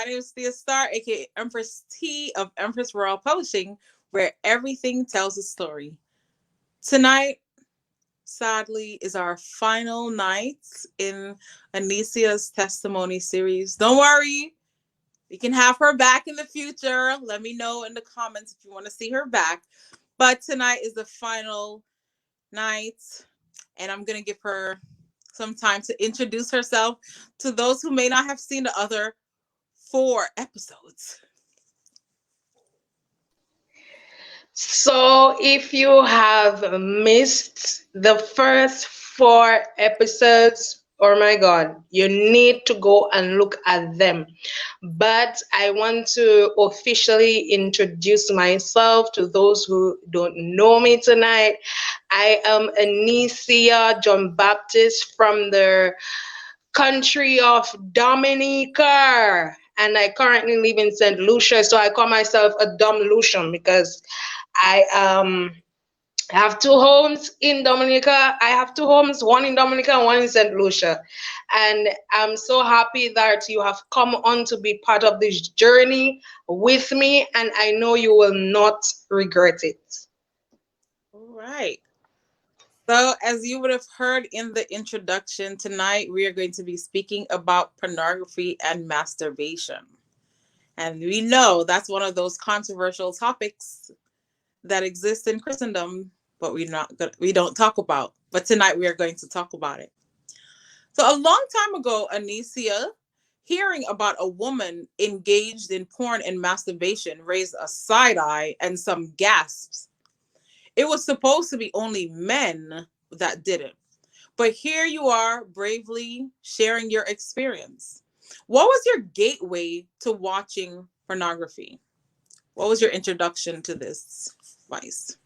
name is Thea Star, aka Empress T of Empress Royal Publishing, where everything tells a story. Tonight, sadly, is our final night in Annisia's testimony series. Don't worry, we can have her back in the future. Let me know in the comments if you want to see her back. But tonight is the final night, and I'm going to give her some time to introduce herself to those who may not have seen the other 4 episodes. So if you have missed the first 4 episodes, oh my God, you need to go and look at them. But I want to officially introduce myself to those who don't know me tonight. I am Annisia John Baptist from the country of Dominica. And I currently live in St. Lucia, so I call myself a Dom Lucian because I have 2 homes in Dominica. I have 2 homes, one in Dominica and one in St. Lucia. And I'm so happy that you have come on to be part of this journey with me, and I know you will not regret it. All right. So, as you would have heard in the introduction, tonight we are going to be speaking about pornography and masturbation. And we know that's one of those controversial topics that exist in Christendom, but we don't talk about. But tonight we are going to talk about it. So a long time ago, Annisia, hearing about a woman engaged in porn and masturbation, raised a side eye and some gasps. It was supposed to be only men that did it. But here you are bravely sharing your experience. What was your gateway to watching pornography? What was your introduction to this vice?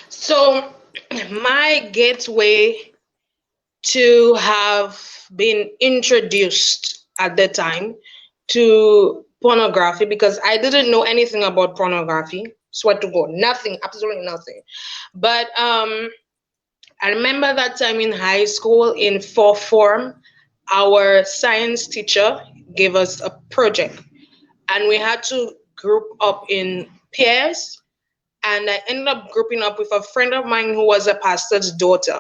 So, my gateway to have been introduced at the time to pornography, because I didn't know anything about pornography. Swear to God, nothing, absolutely nothing. But I remember that time in high school in fourth form, our science teacher gave us a project, and we had to group up in pairs. And I ended up grouping up with a friend of mine who was a pastor's daughter.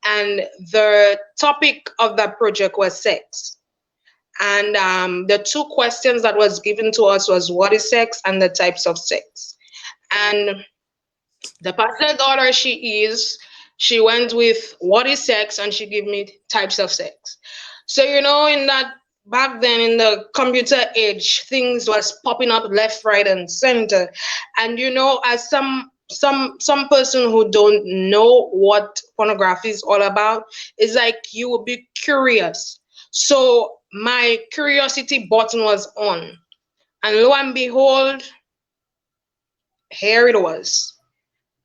And the topic of that project was sex. And the 2 questions that was given to us was what is sex and the types of sex. And the pastor's daughter she went with what is sex, and she gave me types of sex. So in that back then in the computer age, things was popping up left, right, and center. And as some person who don't know what pornography is all about, it's like you will be curious. So my curiosity button was on, and lo and behold, here it was.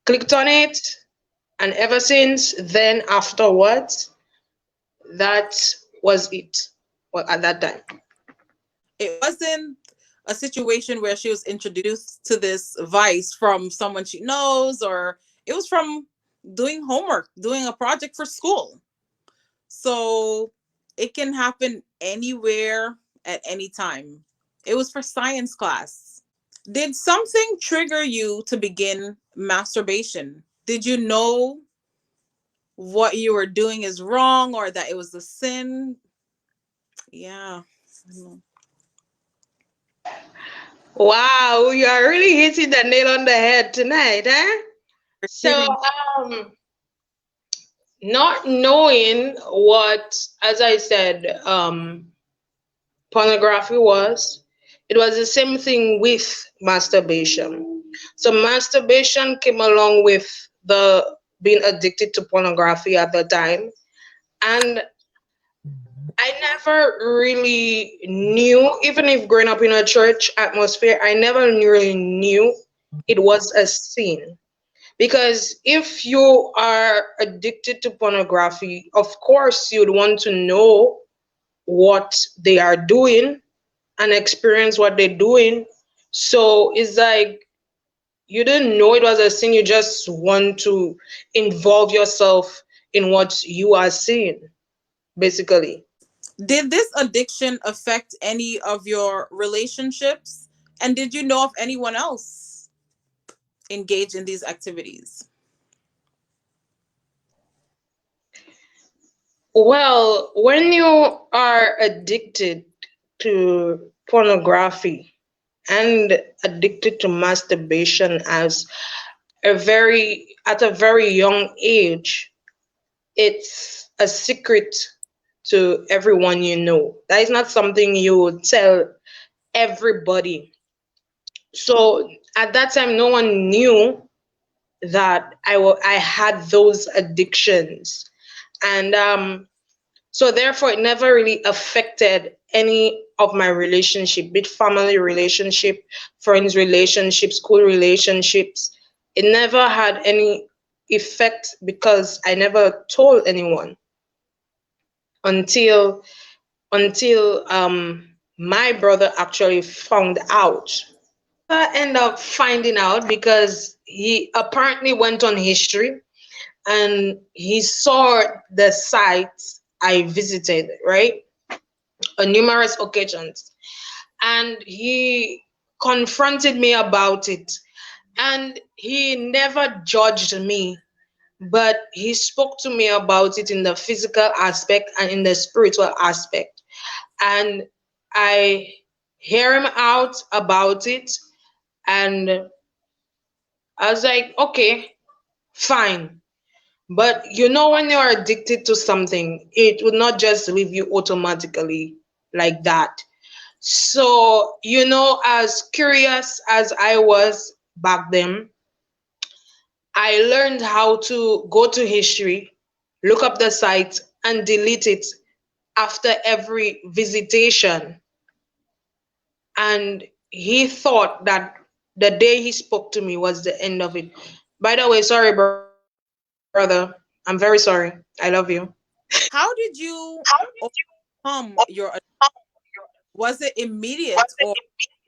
Clicked on it, and ever since then, afterwards, that was it. Well, at that time. It wasn't a situation where she was introduced to this vice from someone she knows, or it was from doing homework, doing a project for school. So it can happen anywhere at any time. It was for science class. Did something trigger you to begin masturbation? Did you know what you were doing is wrong or that it was a sin? Yeah. Wow, you are really hitting the nail on the head tonight, eh? So, not knowing what, as I said, pornography was, it was the same thing with masturbation. So, masturbation came along with the being addicted to pornography at the time. And I never really knew, even if growing up in a church atmosphere, I never really knew it was a sin. Because if you are addicted to pornography, of course, you'd want to know what they are doing and experience what they're doing. So it's like you didn't know it was a sin, you just want to involve yourself in what you are seeing, basically. Did this addiction affect any of your relationships? And did you know of anyone else engaged in these activities? Well, when you are addicted to pornography and addicted to masturbation at a very young age, it's a secret to everyone you know. That is not something you would tell everybody. So at that time, no one knew that I had those addictions, and so therefore it never really affected any of my relationship, be it family relationship, friends relationship, school relationships. It never had any effect because I never told anyone until my brother actually found out. End up finding out because he apparently went on history and he saw the sites I visited, right, on numerous occasions, and he confronted me about it. And he never judged me, but he spoke to me about it in the physical aspect and in the spiritual aspect. And I hear him out about it, and I was like, okay, fine. But you know, when you're addicted to something, it would not just leave you automatically like that. So, as curious as I was back then, I learned how to go to history, look up the site, and delete it after every visitation. And he thought that the day he spoke to me was the end of it. By the way, sorry, brother. I'm very sorry. I love you. How did you overcome your was it immediate or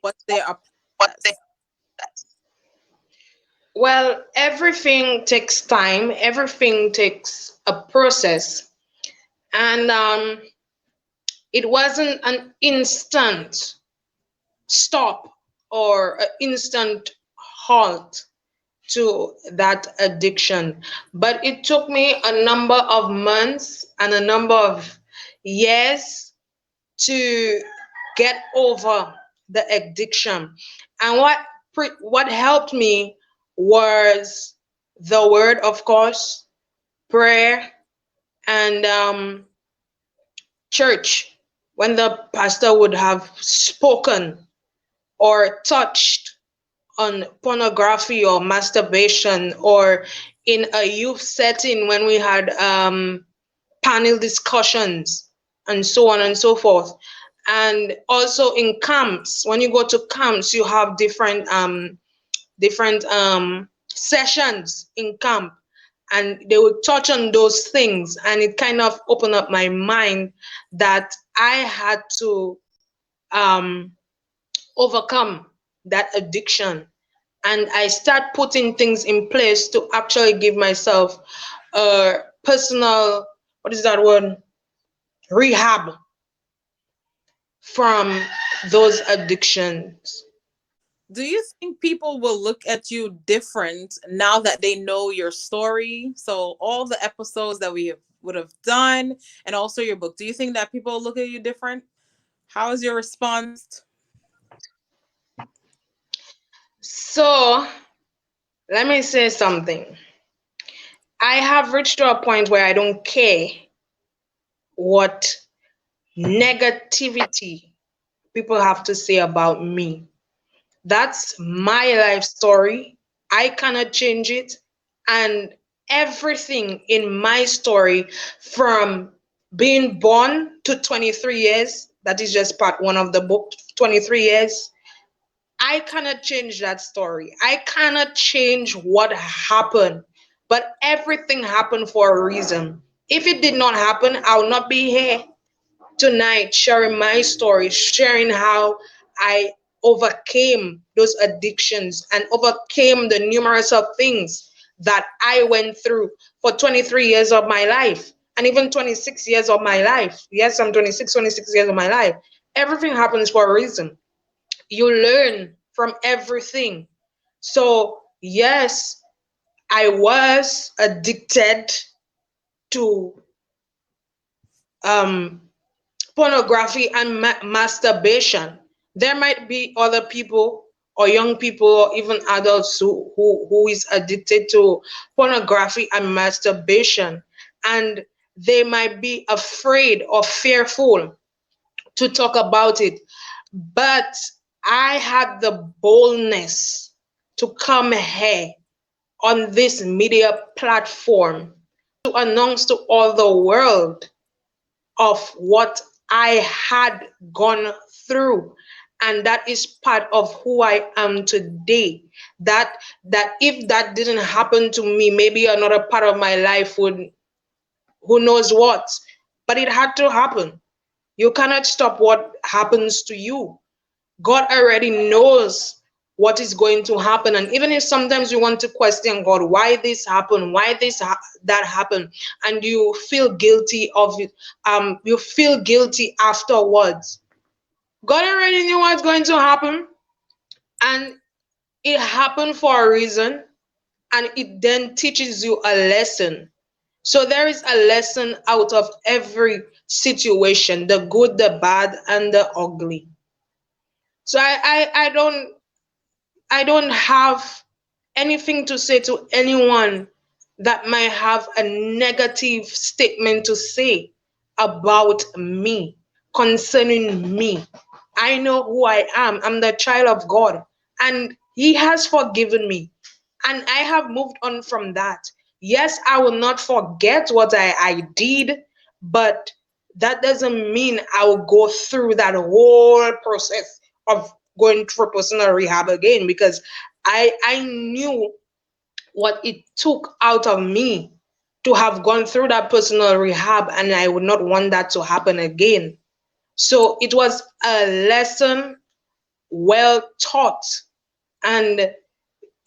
was there a process? Well, everything takes time, everything takes a process. And it wasn't an instant stop or an instant halt to that addiction. But it took me a number of months and a number of years to get over the addiction. And what helped me was the word, of course, prayer, and church. When the pastor would have spoken or touched on pornography or masturbation, or in a youth setting when we had panel discussions and so on and so forth. And also in camps, when you go to camps, you have different sessions in camp, and they would touch on those things, and it kind of opened up my mind that I had to um, overcome that addiction. And I start putting things in place to actually give myself a personal, what is that word, rehab from those addictions. Do you think people will look at you different now that they know your story? So all the episodes that would have done and also your book. Do you think that people will look at you different? How is your response? So let me say something. I have reached to a point where I don't care what negativity people have to say about me. That's my life story. I cannot change it. And everything in my story, from being born to 23 years, that is just part one of the book, 23 years, I cannot change that story. I cannot change what happened. But everything happened for a reason. If it did not happen, I would not be here tonight sharing my story, sharing how I overcame those addictions and overcame the numerous of things that I went through for 23 years of my life. and even 26 years of my life. Yes, I'm 26 years of my life. Everything happens for a reason. You learn from everything. So, yes, I was addicted to um, pornography and masturbation. There might be other people or young people or even adults who is addicted to pornography and masturbation, and they might be afraid or fearful to talk about it. But I had the boldness to come here on this media platform to announce to all the world of what I had gone through. And that is part of who I am today. That if that didn't happen to me, maybe another part of my life would, who knows what. But it had to happen. You cannot stop what happens to you. God already knows what is going to happen. And even if sometimes you want to question God, why this happened, why that happened, and you feel guilty of it, you feel guilty afterwards. God already knew what's going to happen, and it happened for a reason, and it then teaches you a lesson. So there is a lesson out of every situation, the good, the bad, and the ugly. So I don't have anything to say to anyone that might have a negative statement to say about me, concerning me. I know who I am. I'm the child of God, and He has forgiven me, and I have moved on from that. Yes, I will not forget what I did, but that doesn't mean I will go through that whole process of going through personal rehab again, because I knew what it took out of me to have gone through that personal rehab, and I would not want that to happen again. So it was a lesson well taught, and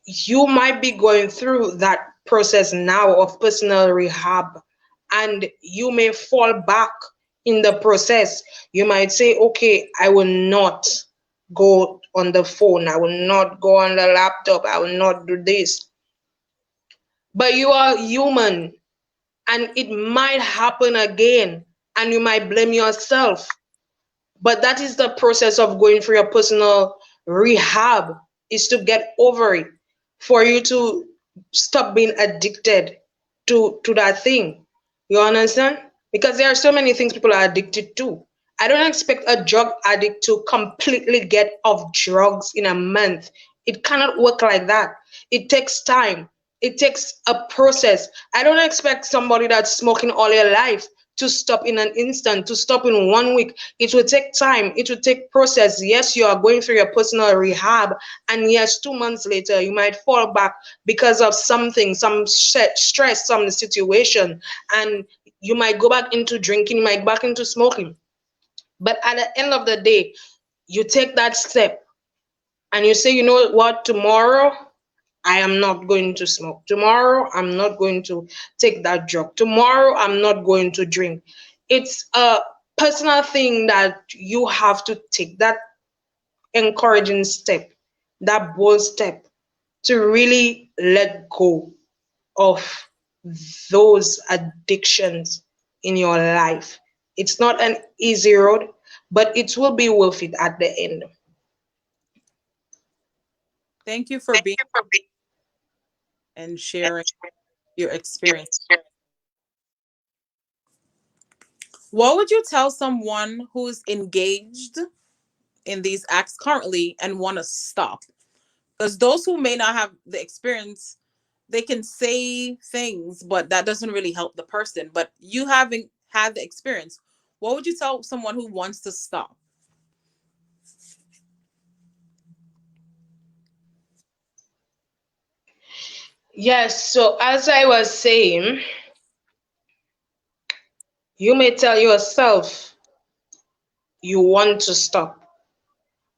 you might be going through that process now of personal rehab, and you may fall back in the process. You might say, okay, I will not go on the phone, I will not go on the laptop, I will not do this. But you are human, and it might happen again, and you might blame yourself. But that is the process of going through your personal rehab, is to get over it, for you to stop being addicted to that thing. You understand? Because there are so many things people are addicted to. I don't expect a drug addict to completely get off drugs in a month. It cannot work like that. It takes time. It takes a process. I don't expect somebody that's smoking all their life to stop in an instant, to stop in 1 week. It will take time. It will take process. Yes, you are going through your personal rehab, and yes, 2 months later, you might fall back because of something, some stress, some situation, and you might go back into drinking, you might back into smoking. But at the end of the day, you take that step and you say, you know what, tomorrow I am not going to smoke. Tomorrow, I'm not going to take that drug. Tomorrow, I'm not going to drink. It's a personal thing that you have to take, that encouraging step, that bold step, to really let go of those addictions in your life. It's not an easy road, but it will be worth it at the end. Thank you for being and sharing your experience. What would you tell someone who's engaged in these acts currently and want to stop? Because those who may not have the experience, they can say things, but that doesn't really help the person. But you having had the experience, what would you tell someone who wants to stop? Yes, so as I was saying, you may tell yourself you want to stop.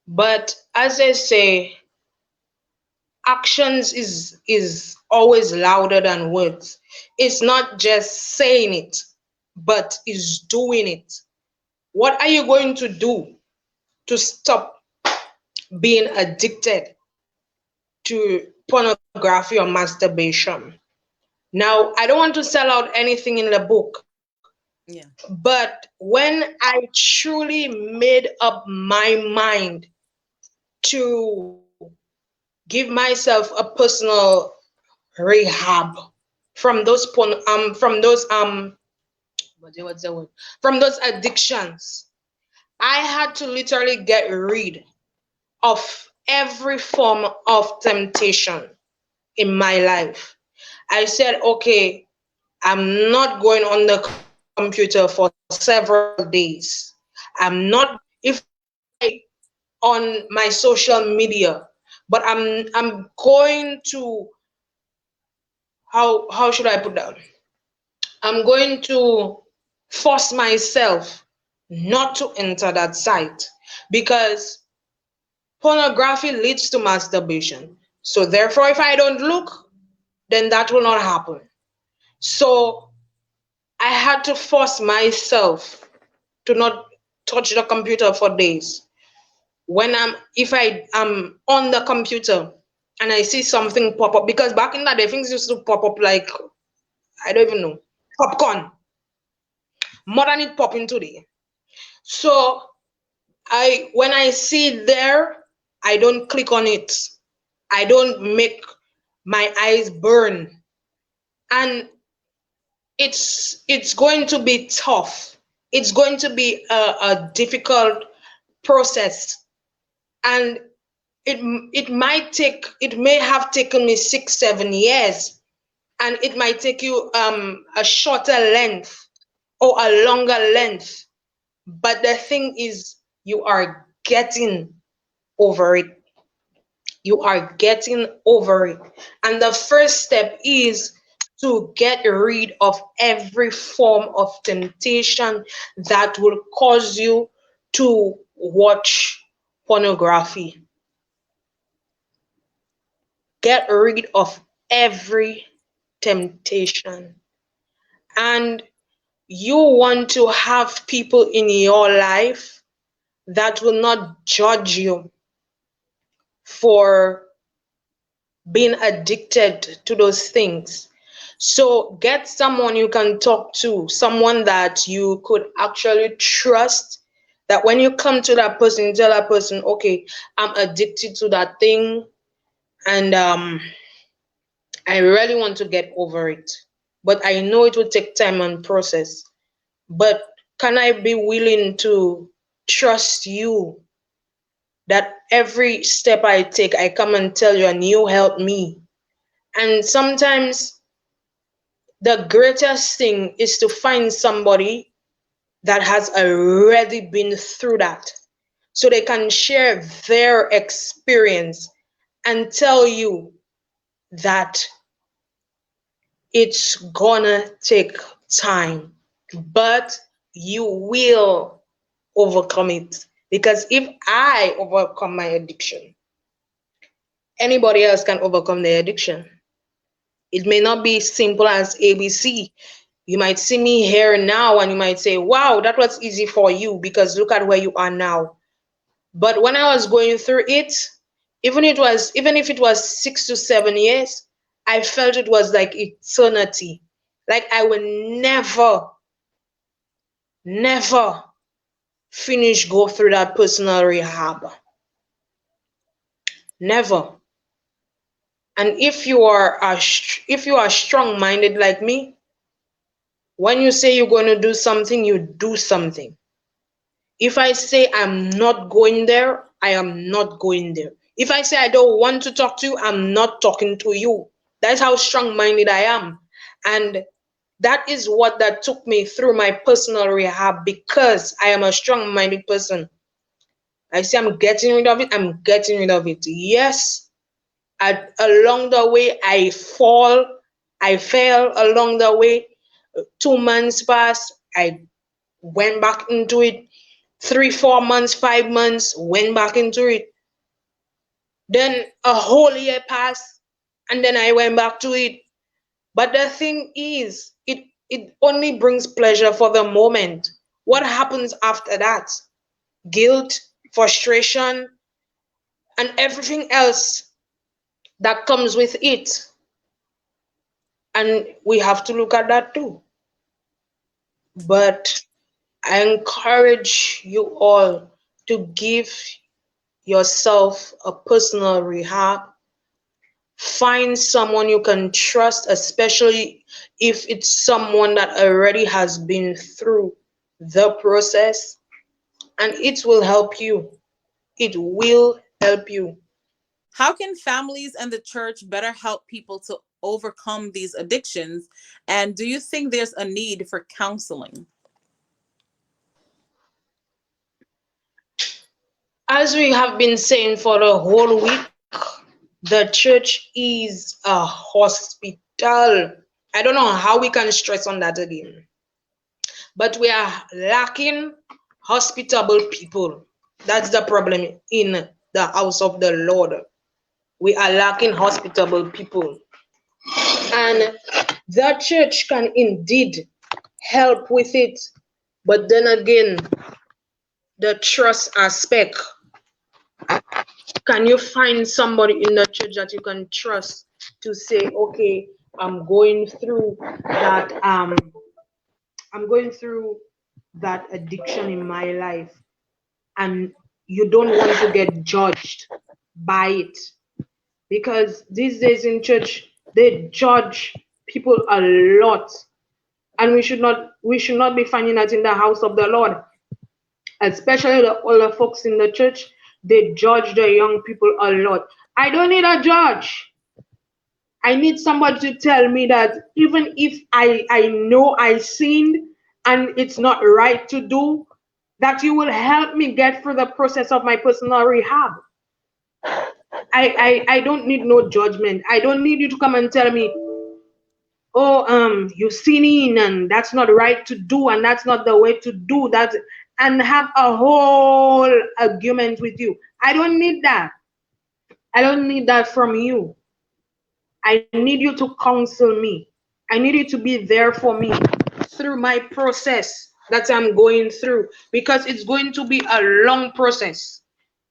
But as I say, actions is always louder than words. It's not just saying it. but is doing it. What are you going to do to stop being addicted to pornography or masturbation? Now, I don't want to sell out anything in the book, Yeah. but when I truly made up my mind to give myself a personal rehab from those what's the word, from those addictions, I had to literally get rid of every form of temptation in my life. I said, okay, I'm not going on the computer for several days. I'm not if I on my social media, but I'm going to how should I put that? I'm going to force myself not to enter that site because pornography leads to masturbation. So therefore, if I don't look, then that will not happen. So I had to force myself to not touch the computer for days. When I'm if I am on the computer and I see something pop up, because back in that day things used to pop up like I don't even know, popcorn, more than it popping today. So I when I see it there, I don't click on it. I don't make my eyes burn. And it's going to be tough. It's going to be a difficult process. And it it may have taken me 6 7 years, and it might take you a shorter length or a longer length, but the thing is you are getting over it. You are getting over it. And the first step is to get rid of every form of temptation that will cause you to watch pornography. Get rid of every temptation. And you want to have people in your life that will not judge you for being addicted to those things. So get someone you can talk to, someone that you could actually trust. That when you come to that person, you tell that person, okay, I'm addicted to that thing, and I really want to get over it. But I know it will take time and process. But can I be willing to trust you that every step I take, I come and tell you, and you help me? And sometimes the greatest thing is to find somebody that has already been through that so they can share their experience and tell you that it's gonna take time, but you will overcome it. Because if I overcome my addiction, anybody else can overcome their addiction. It may not be simple as ABC. You might see me here now and you might say, wow, that was easy for you because look at where you are now. But when I was going through it, even if it was 6 to 7 years, I felt it was like eternity. Like I will never finish go through that personal rehab. Never. And if you are strong minded like me, when you say you're going to do something, you do something. If I say I'm not going there, I am not going there. If I say I don't want to talk to you, I'm not talking to you. That's how strong minded I am. And that is what that took me through my personal rehab, because I am a strong minded person. I say I'm getting rid of it, I'm getting rid of it. Yes, along the way, I fell along the way. 2 months passed, I went back into it. 3 4 months, 5 months, went back into it. Then a whole year passed, and then I went back to it. But the thing is, It only brings pleasure for the moment. What happens after that? Guilt, frustration, and everything else that comes with it. And we have to look at that too. But I encourage you all to give yourself a personal rehab. Find someone you can trust, especially if it's someone that already has been through the process, and it will help you. It will help you. How can families and the church better help people to overcome these addictions? And do you think there's a need for counseling? As we have been saying for the whole week, the church is a hospital. I don't know how we can stress on that again, but we are lacking hospitable people. That's the problem in the house of the Lord. We are lacking hospitable people. And the church can indeed help with it. But then again, the trust aspect. Can you find somebody in the church that you can trust to say, okay, I'm going through that I'm going through that addiction in my life, and you don't want to get judged by it, because these days in church they judge people a lot, and we should not be finding that in the house of the Lord, especially the older folks in the church. They judge the young people a lot. I don't need a judge. I need somebody to tell me that even if I know I sinned and it's not right to do, that you will help me get through the process of my personal rehab. I don't need no judgment. I don't need you to come and tell me, oh, you're sinning and that's not right to do and that's not the way to do that, and have a whole argument with you. I don't need that. I don't need that from you. I need you to counsel me. I need you to be there for me through my process that I'm going through, because it's going to be a long process,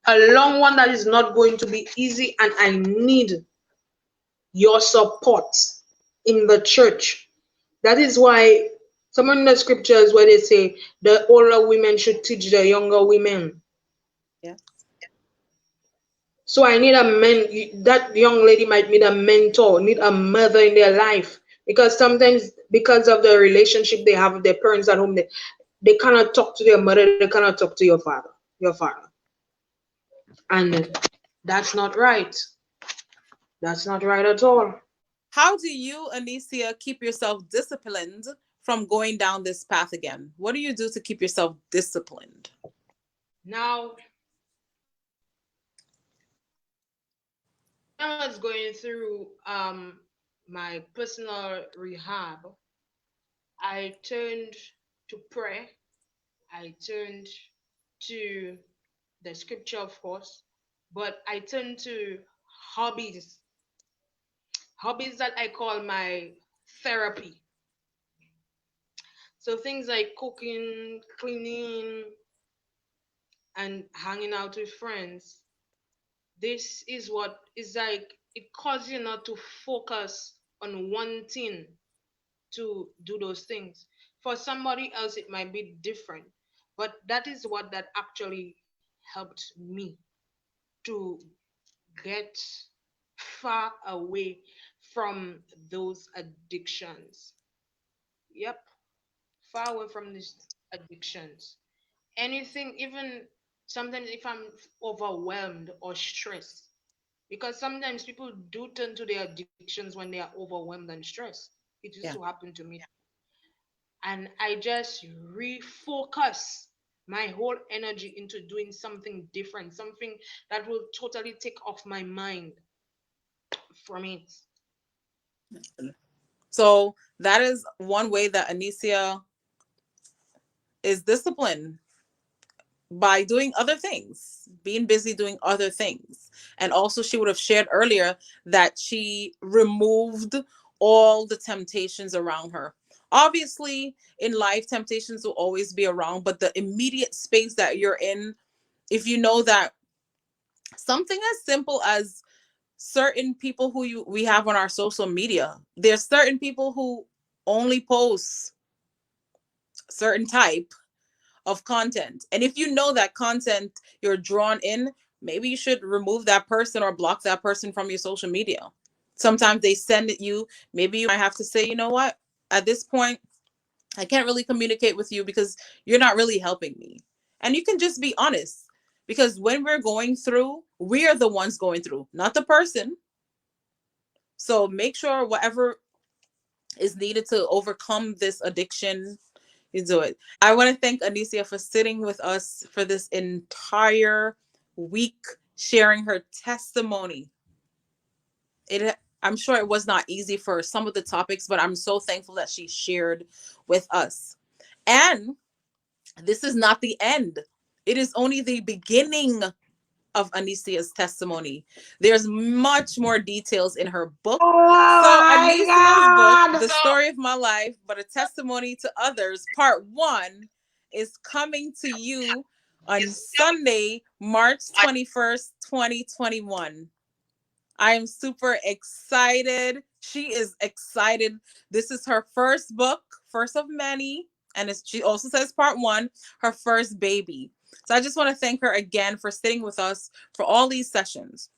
a long one that is not going to be easy, and I need your support in the church. That is why some of the scriptures where they say the older women should teach the younger women. Yeah. So I need a that young lady might need a mentor, need a mother in their life, because sometimes because of the relationship they have with their parents at home, they cannot talk to their mother, they cannot talk to your father, and that's not right. That's not right at all. How do you, Annisia, keep yourself disciplined from going down this path again? What do you do to keep yourself disciplined? Now, when I was going through my personal rehab, I turned to pray. I turned to the scripture, of course, but I turned to hobbies, hobbies that I call my therapy. So things like cooking, cleaning, and hanging out with friends. This is what is like, it causes you not to focus on one thing to do those things. For somebody else, it might be different, but that is what that actually helped me to get far away from those addictions. Yep, far away from these addictions. Anything, even sometimes if I'm overwhelmed or stressed, because sometimes people do turn to their addictions when they are overwhelmed and stressed. It used to Yeah. happen to me. And I just refocus my whole energy into doing something different, something that will totally take off my mind from it. So that is one way that Annisia is disciplined, by doing other things, being busy doing other things. And also, she would have shared earlier that she removed all the temptations around her. Obviously, in life, temptations will always be around, but the immediate space that you're in, if you know that something as simple as certain people who we have on our social media, there's certain people who only post certain type of content. And if you know that content you're drawn in, maybe you should remove that person or block that person from your social media. Sometimes they send it you. Maybe you might have to say, you know what? At this point, I can't really communicate with you because you're not really helping me. And you can just be honest, because when we're going through, we are the ones going through, not the person. So make sure whatever is needed to overcome this addiction, you do it. I want to thank Annisia for sitting with us for this entire week, sharing her testimony. I'm sure it was not easy for some of the topics, but I'm so thankful that she shared with us. And this is not the end. It is only the beginning of Annisia's testimony. There's much more details in her book. So, Oh Annisia's book, my The God. Story of My Life, but a Testimony to Others, Part 1, is coming to you on Sunday, March 21st, 2021. I am super excited. She is excited. This is her first book, first of many. And she also says part 1, her first baby. So I just want to thank her again for sitting with us for all these sessions.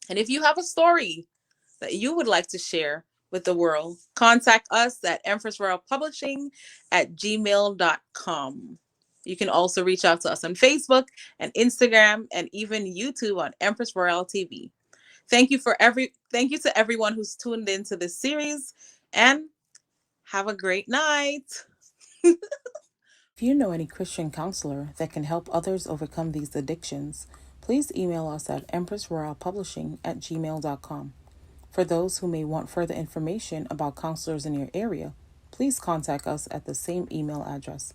And if you have a story that you would like to share with the world, contact us at empressroyalpublishing@gmail.com. You can also reach out to us on Facebook and Instagram and even YouTube on Empress Royal TV. Thank you to everyone who's tuned into this series, and have a great night. If you know any Christian counselor that can help others overcome these addictions, please email us at empressroyalpublishing@gmail.com. For those who may want further information about counselors in your area, please contact us at the same email address.